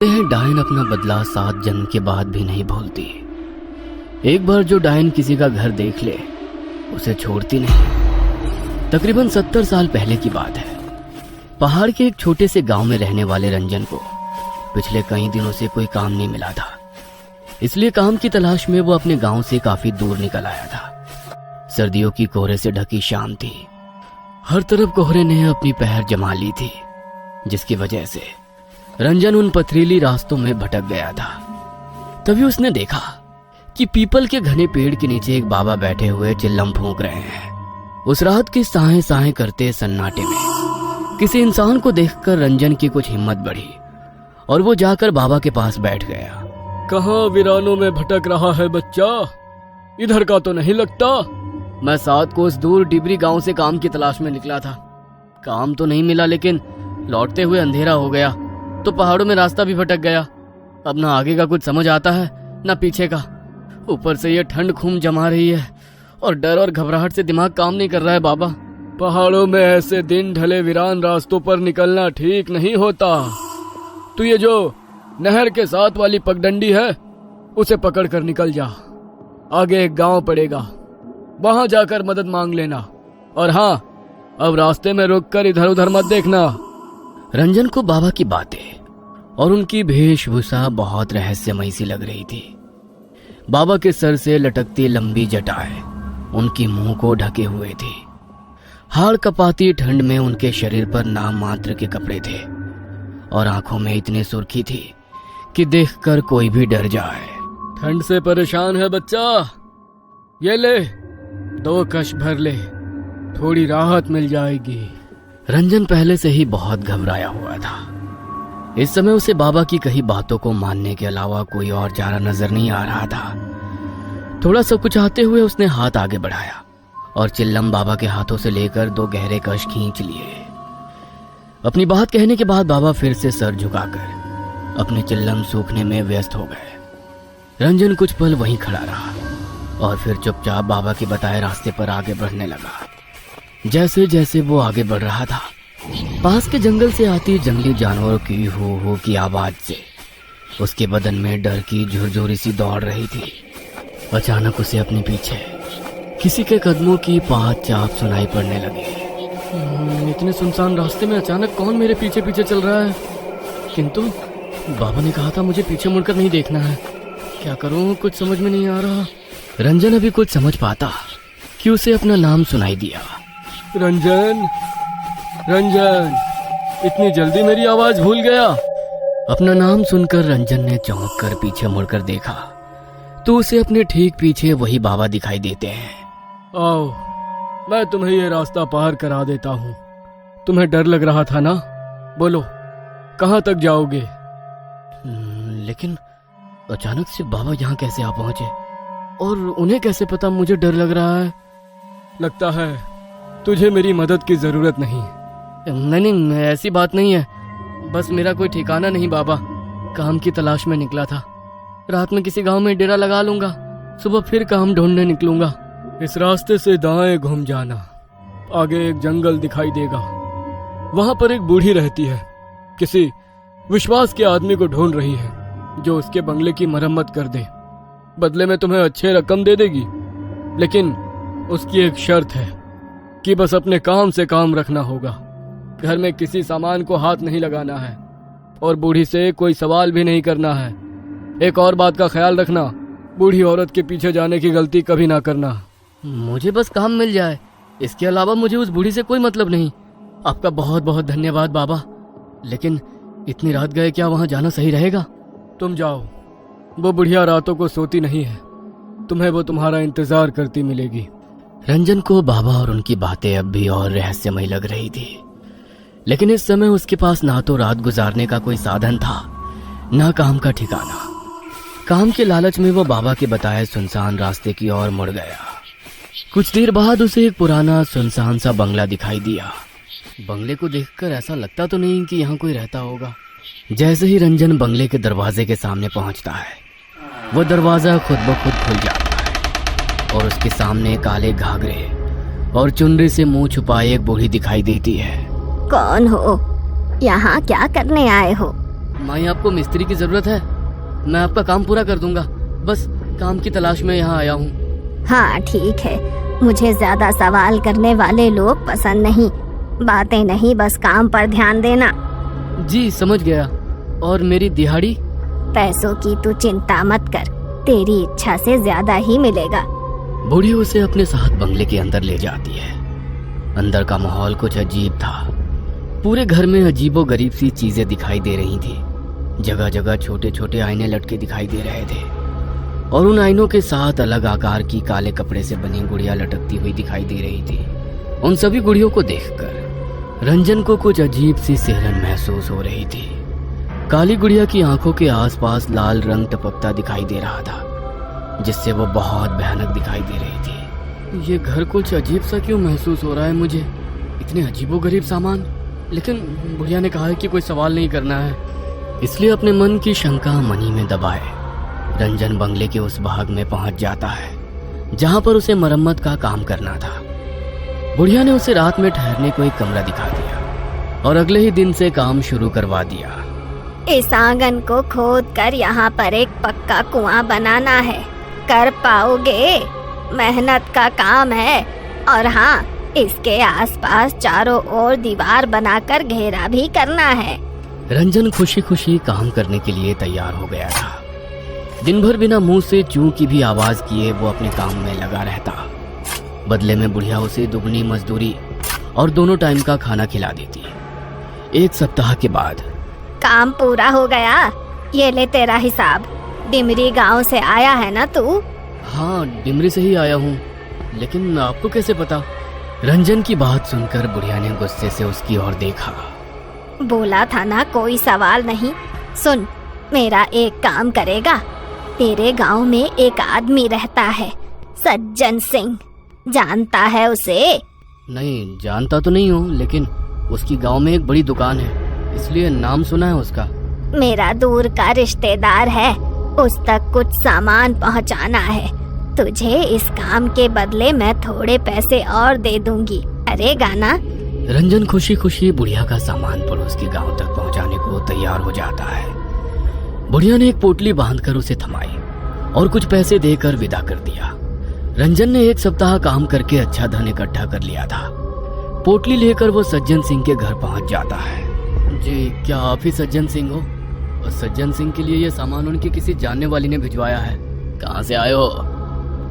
यह डायन अपना बदला 7 जन्म के बाद भी नहीं भूलती। एक बार जो डायन किसी का घर देख ले उसे छोड़ती नहीं। तकरीबन 70 साल पहले की बात है। पहाड़ के एक छोटे से गांव में रहने वाले रंजन को पिछले कई दिनों से कोई काम नहीं मिला था, इसलिए काम की तलाश में वो अपने गांव से काफी दूर निकल आया था। सर्दियों की कोहरे से ढकी शाम थी। हर तरफ कोहरे ने अपनी पहर जमा ली थी, जिसकी वजह से रंजन उन पथरीली रास्तों में भटक गया था। तभी उसने देखा कि पीपल के घने पेड़ के नीचे एक बाबा बैठे हुए चिल्लम फूंक रहे हैं। उस रात के साए साए करते सन्नाटे में किसी इंसान को देखकर रंजन की कुछ हिम्मत बढ़ी और वो जाकर बाबा के पास बैठ गया। कहाँ वीरानों में भटक रहा है बच्चा? इधर का तो नहीं लगता। मैं 7 कोस दूर डिबरी गांव से काम की तलाश में निकला था। काम तो नहीं मिला, लेकिन लौटते हुए अंधेरा हो गया तो पहाड़ों में रास्ता भी भटक गया। अब ना आगे का कुछ समझ आता है ना पीछे का। ऊपर से ये ठंड खून जमा रही है और डर और घबराहट से दिमाग काम नहीं कर रहा है बाबा। पहाड़ों में ऐसे दिन ढले वीरान रास्तों पर निकलना ठीक नहीं होता। तू ये जो नहर के साथ वाली पगडंडी है उसे पकड़ कर निकल जा। आगे एक गांव पड़ेगा, वहां जाकर मदद मांग लेना। और हाँ, अब रास्ते में रुककर इधर उधर मत देखना। रंजन को बाबा की बातें और उनकी वेशभूषा बहुत रहस्यमयी सी लग रही थी। बाबा के सर से लटकती लंबी जटाएं उनकी मुंह को ढके हुए थी। हाड़ कपाती ठंड में उनके शरीर पर नाम मात्र के कपड़े थे और आंखों में इतनी सुर्खी थी कि देखकर कोई भी डर जाए। ठंड से परेशान है बच्चा? ये ले, 2 कश भर ले, थोड़ी राहत मिल जाएगी। रंजन पहले से ही बहुत घबराया हुआ था। इस समय उसे बाबा की कही बातों को मानने के अलावा कोई और चारा नजर नहीं आ रहा था। थोड़ा सा कुचाते हुए उसने हाथ आगे बढ़ाया और चिल्लम बाबा के हाथों से लेकर 2 गहरे कश खींच लिए। अपनी बात कहने के बाद बाबा फिर से सर झुकाकर अपने चिल्लम सूखने में व्यस्त हो गए। रंजन कुछ पल वहीं खड़ा रहा और फिर चुपचाप बाबा के बताए रास्ते पर आगे बढ़ने लगा। जैसे जैसे वो आगे बढ़ रहा था, पास के जंगल से आती जंगली जानवरों की हो की आवाज से उसके बदन में डर की झुरझुरी सी दौड़ रही थी। अचानक उसे अपने पीछे किसी के कदमों की पात चाप सुनाई पड़ने लगी। इतने सुनसान रास्ते में अचानक कौन मेरे पीछे पीछे चल रहा है? किंतु बाबा ने कहा था मुझे पीछे मुड़कर नहीं देखना है। क्या करूं, कुछ समझ में नहीं आ रहा। रंजन अभी कुछ समझ पाता कि उसे अपना नाम सुनाई दिया। रंजन, रंजन, इतनी जल्दी मेरी आवाज भूल गया? अपना नाम सुनकर रंजन ने चौंक कर पीछे मुड़कर देखा तो उसे अपने ठीक पीछे वही बाबा दिखाई देते हैं। आओ, मैं तुम्हें ये रास्ता पार करा देता हूँ। तुम्हें डर लग रहा था ना? बोलो, कहाँ तक जाओगे? लेकिन अचानक से बाबा यहाँ कैसे आ पहुंचे और उन्हें कैसे पता मुझे डर लग रहा है? लगता है तुझे मेरी मदद की जरूरत नहीं। नहीं, ऐसी बात नहीं है। बस मेरा कोई ठिकाना नहीं बाबा। काम की तलाश में निकला था। रात में किसी गांव में डेरा लगा लूंगा, सुबह फिर काम ढूंढने निकलूंगा। इस रास्ते से दाएं घूम जाना, आगे एक जंगल दिखाई देगा। वहां पर एक बूढ़ी रहती है। किसी विश्वास के आदमी को ढूंढ रही है जो उसके बंगले की मरम्मत कर दे। बदले में तुम्हें अच्छे रकम दे देगी, लेकिन उसकी एक शर्त है कि बस अपने काम से काम रखना होगा। घर में किसी सामान को हाथ नहीं लगाना है और बूढ़ी से कोई सवाल भी नहीं करना है। एक और बात का ख्याल रखना, बूढ़ी औरत के पीछे जाने की गलती कभी ना करना। मुझे बस काम मिल जाए, इसके अलावा मुझे उस बूढ़ी से कोई मतलब नहीं। आपका बहुत बहुत धन्यवाद बाबा। लेकिन इतनी रात गए, क्या वहां जाना सही रहेगा? तुम जाओ, वो बुढ़िया रातों को सोती नहीं है। तुम्हें वो तुम्हारा इंतजार करती मिलेगी। रंजन को बाबा और उनकी बातें अब भी और रहस्यमयी लग रही थी, लेकिन इस समय उसके पास ना तो रात गुजारने का कोई साधन था, ना काम का ठिकाना। काम के लालच में वो बाबा के बताए सुनसान रास्ते की ओर मुड़ गया। कुछ देर बाद उसे एक पुराना सुनसान सा बंगला दिखाई दिया। बंगले को देखकर ऐसा लगता तो नहीं कि यहाँ कोई रहता होगा। जैसे ही रंजन बंगले के दरवाजे के सामने पहुंचता है, वो दरवाजा खुद ब खुद खुल जाता है और उसके सामने काले घाघरे और चुनरी से मुंह छुपाए एक बूढ़ी दिखाई देती है। कौन हो? यहाँ क्या करने आए हो? माई आपको मिस्त्री की जरूरत है? मैं आपका काम पूरा कर दूंगा, बस काम की तलाश में यहाँ आया हूँ। हाँ ठीक है, मुझे ज्यादा सवाल करने वाले लोग पसंद नहीं। बातें नहीं, बस काम पर ध्यान देना। जी समझ गया। और मेरी दिहाड़ी? पैसों की तू चिंता मत कर, तेरी इच्छा से ज्यादा ही मिलेगा। बूढ़ी उसे अपने साथ बंगले के अंदर ले जाती है। अंदर का माहौल कुछ अजीब था। पूरे घर में अजीबो गरीब सी चीजें दिखाई दे रही थी। जगह जगह छोटे छोटे आईने लटके दिखाई दे रहे थे और उन आईनों के साथ अलग आकार की काले कपड़े से बनी गुड़िया लटकती हुई दिखाई दे रही थी। उन सभी गुड़ियों को देखकर रंजन को कुछ अजीब सी सिहरन महसूस हो रही थी। काली गुड़िया की आंखों के आसपास लाल रंग टपकता दिखाई दे रहा था, जिससे वो बहुत भयानक दिखाई दे रही थी। ये घर कुछ अजीब सा क्यों महसूस हो रहा है मुझे? इतने अजीबोगरीब सामान। लेकिन बुढ़िया ने कहा है कि कोई सवाल नहीं करना है, इसलिए अपने मन की शंका मनी में दबाए रंजन बंगले के उस भाग में पहुंच जाता है जहां पर उसे मरम्मत का काम करना था। बुढ़िया ने उसे रात में ठहरने को एक कमरा दिखा दिया और अगले ही दिन से काम शुरू करवा दिया। इस आंगन को खोद कर यहाँ पर एक पक्का कुआं बनाना है। कर पाओगे? मेहनत का काम है। और हाँ, इसके आसपास चारों ओर दीवार बनाकर घेरा भी करना है। रंजन खुशी खुशी काम करने के लिए तैयार हो गया था। दिन भर बिना मुंह से चू की भी आवाज किए वो अपने काम में लगा रहता। बदले में बुढ़िया उसे दुगनी मजदूरी और दोनों टाइम का खाना खिला देती। एक सप्ताह के बाद काम पूरा हो गया। ये ले तेरा हिसाब। डिमरी गांव से आया है ना तू? हाँ, डिमरी से ही आया हूँ, लेकिन आपको कैसे पता? रंजन की बात सुनकर बुढ़िया ने गुस्से से उसकी ओर देखा। बोला था ना कोई सवाल नहीं। सुन, मेरा एक काम करेगा। तेरे गांव में एक आदमी रहता है, सज्जन सिंह। जानता है उसे? नहीं, जानता तो नहीं हूँ, लेकिन उसकी गांव में एक बड़ी दुकान है, इसलिए नाम सुना है उसका। मेरा दूर का रिश्तेदार है, उस तक कुछ सामान पहुंचाना है। तुझे इस काम के बदले मैं थोड़े पैसे और दे दूंगी। अरे गाना। रंजन खुशी खुशी बुढ़िया का सामान पड़ोस के गांव तक पहुंचाने को तैयार हो जाता है। बुढ़िया ने एक पोटली बांधकर उसे थमाई और कुछ पैसे देकर विदा कर दिया। रंजन ने एक सप्ताह काम करके अच्छा धन इकट्ठा कर लिया था। पोटली लेकर वो सज्जन सिंह के घर पहुंच जाता है। जी, क्या आप ही सज्जन सिंह हो? और सज्जन सिंह के लिए ये सामान उनकी किसी जानने वाली ने भिजवाया है। कहाँ से आए हो?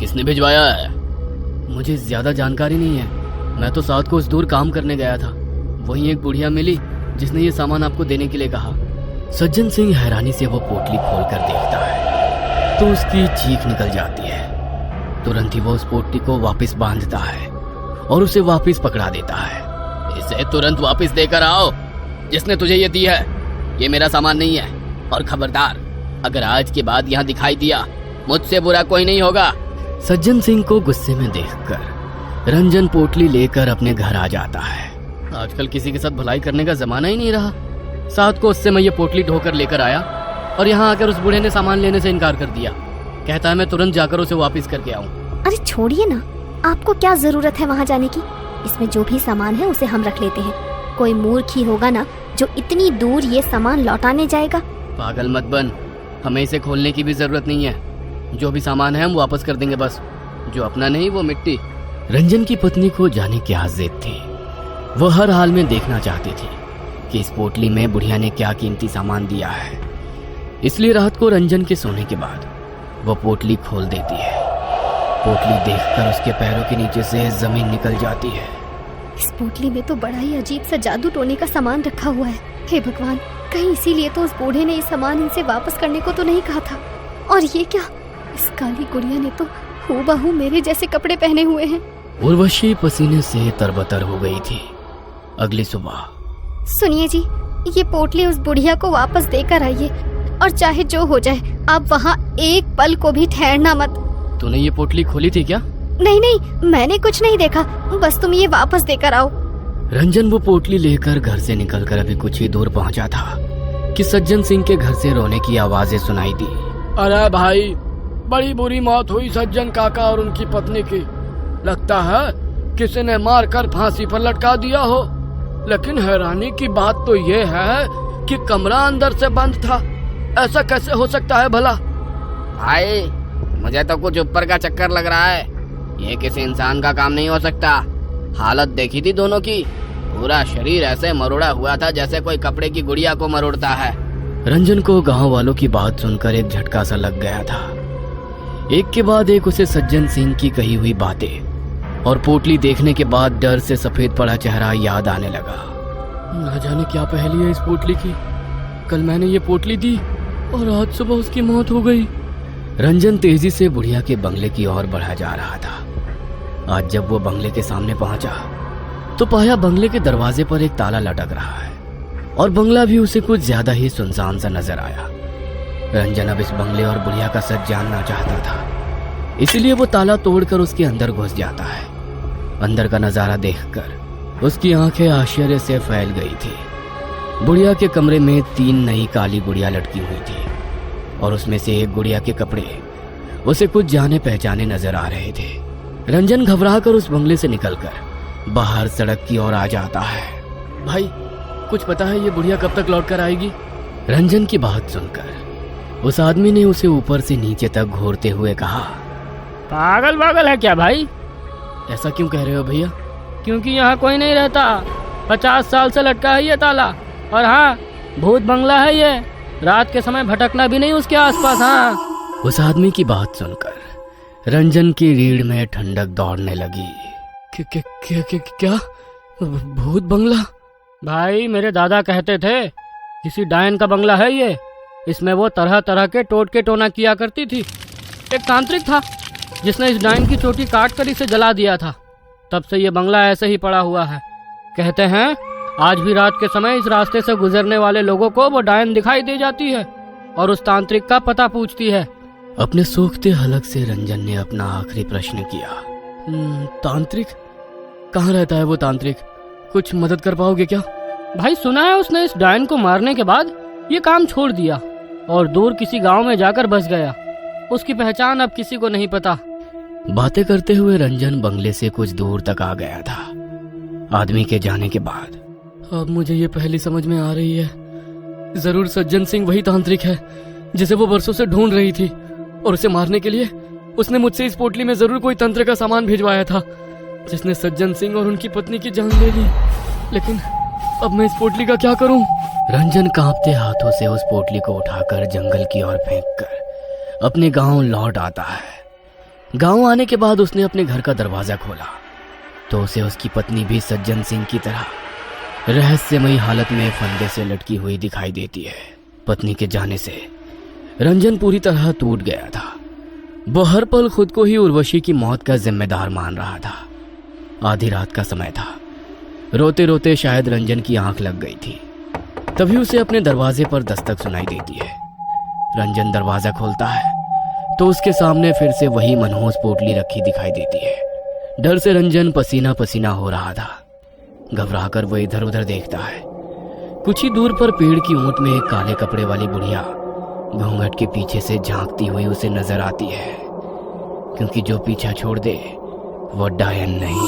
किसने भिजवाया है? मुझे ज्यादा जानकारी नहीं है, मैं तो साथ को उस दूर काम करने गया था। वहीं एक बुढ़िया मिली जिसने ये सामान आपको देने के लिए कहा। सज्जन सिंह हैरानी से वो पोटली खोलकर देखता है तो उसकी चीख निकल जाती है। तुरंत ही वो उस पोटली को वापस बांधता है और उसे वापस पकड़ा देता है। इसे तुरंत वापस देकर आओ, जिसने तुझे ये दी है। ये मेरा सामान नहीं है, और खबरदार, अगर आज के बाद यहाँ दिखाई दिया, मुझसे बुरा कोई नहीं होगा। सज्जन सिंह को गुस्से में देखकर रंजन पोटली लेकर अपने घर आ जाता है। आजकल किसी के साथ भलाई करने का जमाना ही नहीं रहा। साथ को उससे मैं ये पोटली ढोकर लेकर आया और यहाँ आकर उस बूढ़े ने सामान लेने से इनकार कर दिया। कहता है मैं तुरंत जाकर उसे वापस करके आऊँ। अरे छोड़िए ना, आपको क्या जरूरत है वहाँ जाने की? इसमें जो भी सामान है उसे हम रख लेते हैं। कोई मूर्ख ही होगा ना जो इतनी दूर ये सामान लौटाने जाएगा। पागल मत बन, हमें इसे खोलने की भी जरूरत नहीं है। जो भी सामान है हम वापस कर देंगे, बस जो अपना नहीं वो मिट्टी। रंजन की पत्नी को जाने की जिद थी। वो हर हाल में देखना चाहती थी कि इस पोटली में बुढ़िया ने क्या कीमती सामान दिया है। इसलिए रात को रंजन के सोने के बाद वो पोटली खोल देती है। पोटली देखकर उसके पैरों के नीचे से जमीन निकल जाती है। इस पोटली में तो बड़ा ही अजीब सा जादू टोने का सामान रखा हुआ है। हे भगवान, कहीं इसीलिए तो उस बूढ़े ने ये सामान इनसे वापस करने को तो नहीं कहा था। और ये क्या, इस काली गुड़िया ने तो हूबहू मेरे जैसे कपड़े पहने हुए हैं। उर्वशी पसीने से तरबतर हो गई थी। अगली सुबह। सुनिए जी, ये पोटली उस बुढ़िया को वापस देकर आइए, और चाहे जो हो जाए आप वहाँ एक पल को भी ठहरना मत। तूने ये पोटली खोली थी क्या? नहीं नहीं, मैंने कुछ नहीं देखा, बस तुम ये वापस देकर आओ। रंजन वो पोटली लेकर घर से निकलकर अभी कुछ ही दूर पहुंचा था कि सज्जन सिंह के घर से रोने की आवाजें सुनाई दी। अरे भाई, बड़ी बुरी मौत हुई सज्जन काका और उनकी पत्नी की। लगता है किसी ने मारकर फांसी पर लटका दिया हो। लेकिन हैरानी की बात तो ये है कि कमरा अंदर से बंद था। ऐसा कैसे हो सकता है भला? भाई मुझे तो कुछ ऊपर का चक्कर लग रहा है। ये किसी इंसान का काम नहीं हो सकता। हालत देखी थी दोनों की, पूरा शरीर ऐसे मरोड़ा हुआ था जैसे कोई कपड़े की गुड़िया को मरोड़ता है। रंजन को गांव वालों की बात सुनकर एक झटका सा लग गया था। एक के बाद एक उसे सज्जन सिंह की कही हुई बातें और पोटली देखने के बाद डर से सफेद पड़ा चेहरा याद आने लगा। ना जाने क्या पहेली है इस पोटली की। कल मैंने ये पोटली दी और आज सुबह उसकी मौत हो गई। रंजन तेजी से बुढ़िया के बंगले की ओर बढ़ा जा रहा था। आज जब वो बंगले के सामने पहुंचा तो पाया बंगले के दरवाजे पर एक ताला लटक रहा है और बंगला भी उसे कुछ ज्यादा ही सुनसान सा नजर आया। रंजन अब इस बंगले और बुढ़िया का सच जानना चाहता था, इसलिए वो ताला तोड़कर उसके अंदर घुस जाता है। अंदर का नजारा देखकर उसकी आंखें आश्चर्य से फैल गई थी। बुढ़िया के कमरे में 3 नई काली गुड़िया लटकी हुई थी और उसमें से एक गुड़िया के कपड़े उसे कुछ जाने पहचाने नजर आ रहे थे। रंजन घबराकर उस बंगले से निकलकर बाहर सड़क की ओर आ जाता है। भाई कुछ पता है ये बुढ़िया कब तक लौट कर आएगी? रंजन की बात सुनकर उस आदमी ने उसे ऊपर से नीचे तक घूरते हुए कहा, पागल है क्या भाई? ऐसा क्यों कह रहे हो भैया? क्योंकि यहाँ कोई नहीं रहता। 50 साल से लटका है ये ताला। और हाँ, भूत बंगला है ये। रात के समय भटकना भी नहीं उसके आसपास। हाँ। उस आदमी की बात सुनकर रंजन की रीढ़ में ठंडक दौड़ने लगी। क्या भूत बंगला? भाई मेरे दादा कहते थे किसी डायन का बंगला है ये। इसमें वो तरह तरह के टोटके टोना किया करती थी। एक तांत्रिक था जिसने इस डायन की चोटी काट कर इसे जला दिया था। तब से ये बंगला ऐसे ही पड़ा हुआ है। कहते हैं आज भी रात के समय इस रास्ते से गुजरने वाले लोगों को वो डायन दिखाई दे जाती है और उस तांत्रिक का पता पूछती है। अपने सूखते हलक से रंजन ने अपना आखिरी प्रश्न किया। तांत्रिक? कहाँ रहता है वो तांत्रिक? कुछ मदद कर पाओगे क्या? भाई सुना है उसने इस डायन को मारने के बाद ये काम छोड़ दिया और दूर किसी गांव में जाकर बस गया। उसकी पहचान अब किसी को नहीं पता। बातें करते हुए रंजन बंगले से कुछ दूर तक आ गया था। आदमी के जाने के बाद अब मुझे ये पहली समझ में आ रही है। जरूर सज्जन सिंह वही तांत्रिक है जिसे वो बरसों से ढूंढ रही थी और उसे मारने के लिए उसने मुझसे इस पोटली में जरूर कोई तंत्र का सामान भिजवाया था जिसने सज्जन सिंह और उनकी पत्नी की जान ले ली। लेकिन अब मैं इस पोटली का क्या करूं? रंजन कांपते हाथों से उस पोटली को उठाकर जंगल की ओर फेंककर अपने गांव लौट आता है। गांव आने के बाद उसने अपने घर का दरवाजा खोला तो उसे उसकी पत्नी भी सज्जन सिंह की तरह रहस्यमयी हालत में फंदे से लटकी हुई दिखाई देती है। पत्नी के जाने से रंजन पूरी तरह टूट गया था। वो हर पल खुद को ही उर्वशी की मौत का जिम्मेदार मान रहा था। आधी रात का समय था। रोते रोते शायद रंजन की आंख लग गई थी। तभी उसे अपने दरवाजे पर दस्तक सुनाई देती है। रंजन दरवाजा खोलता है तो उसके सामने फिर से वही मनहूस पोटली रखी दिखाई देती है। डर से रंजन पसीना पसीना हो रहा था। घबराकर वो इधर उधर देखता है। कुछ ही दूर पर पेड़ की ओट में एक काले कपड़े वाली बुढ़िया घूंघट के पीछे से झांकती हुई उसे नजर आती है, क्योंकि जो पीछा छोड़ दे वो डायन नहीं।